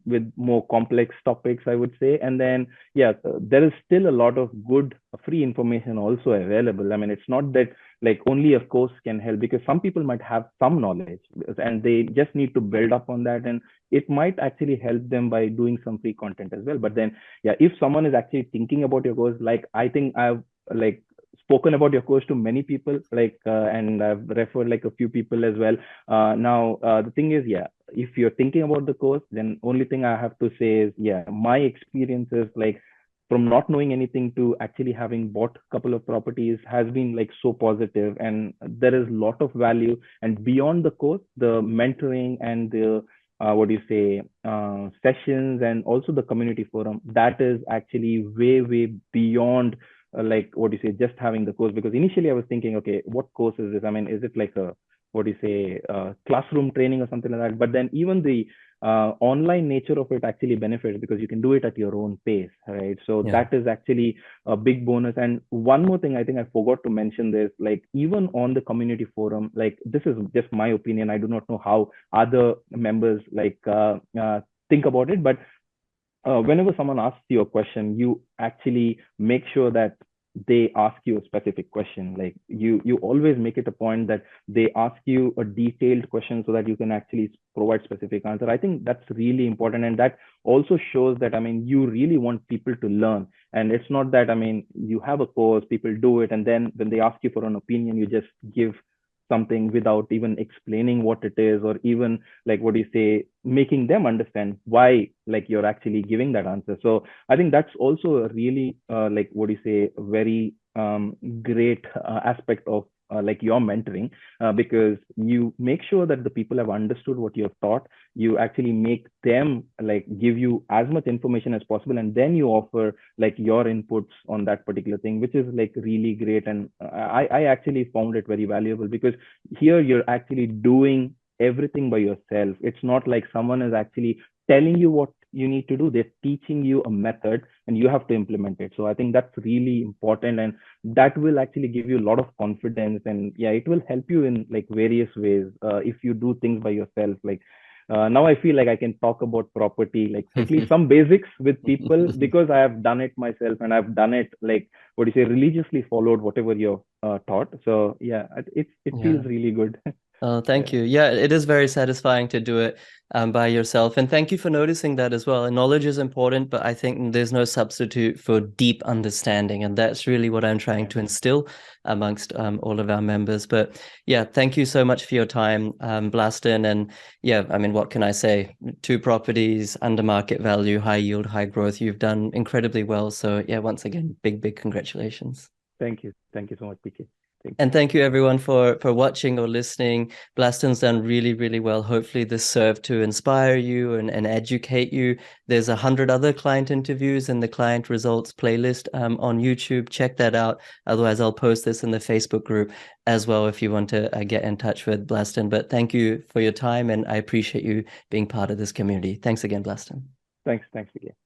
with more complex topics, I would say. And then yeah, there is still a lot of good free information also available. I mean, it's not that like only a course can help, because some people might have some knowledge and they just need to build up on that, and it might actually help them by doing some free content as well. But then yeah, if someone is actually thinking about your course, like I think I've like spoken about your course to many people, like and I've referred like a few people as well. Now the thing is, yeah, if you're thinking about the course, then only thing I have to say is, yeah, my experience is like from not knowing anything to actually having bought a couple of properties has been like so positive, and there is a lot of value. And beyond the course, the mentoring and the what do you say sessions and also the community forum, that is actually way beyond like what do you say just having the course. Because initially I was thinking, okay, what course is this? I mean, is it like a what do you say classroom training or something like that? But then even the online nature of it actually benefits because you can do it at your own pace, right? So Yeah. that is actually a big bonus. And one more thing I think I forgot to mention this, like even on the community forum, like this is just my opinion, I do not know how other members like think about it, but whenever someone asks you a question, you actually make sure that they ask you a specific question. Like you always make it a point that they ask you a detailed question so that you can actually provide specific answer. I think that's really important, and that also shows that I mean you really want people to learn. And it's not that I mean you have a course, people do it, and then when they ask you for an opinion, you just give something without even explaining what it is, or even like what do you say making them understand why like you're actually giving that answer. So I think that's also a really like what do you say very great aspect of like your mentoring, because you make sure that the people have understood what you have taught. You actually make them like give you as much information as possible, and then you offer like your inputs on that particular thing, which is like really great. And I actually found it very valuable, because here you're actually doing everything by yourself. It's not like someone is actually telling you what you need to do. They're teaching you a method and you have to implement it. So I think that's really important, and that will actually give you a lot of confidence. And yeah, it will help you in like various ways if you do things by yourself. Like now I feel like I can talk about property, like at least some basics with people, because I have done it myself and I've done it like what do you say religiously followed whatever you're taught. So yeah, it feels Yeah. really good. Oh, thank Yeah, you. Yeah, it is very satisfying to do it by yourself. And thank you for noticing that as well. And knowledge is important, but I think there's no substitute for deep understanding. And that's really what I'm trying yeah. to instill amongst all of our members. But yeah, thank you so much for your time, Blaston. And yeah, I mean, what can I say? Two properties, under market value, high yield, high growth. You've done incredibly well. So yeah, once again, big congratulations. Thank you. Thank you so much, PK. Thank you. And thank you everyone for watching or listening. Blaston's done really well. Hopefully this served to inspire you and educate you. There's 100 other client interviews in the client results playlist on YouTube. Check that out. Otherwise, I'll post this in the Facebook group as well if you want to get in touch with Blaston. But thank you for your time, and I appreciate you being part of this community. Thanks again, Blaston. Thanks, PK.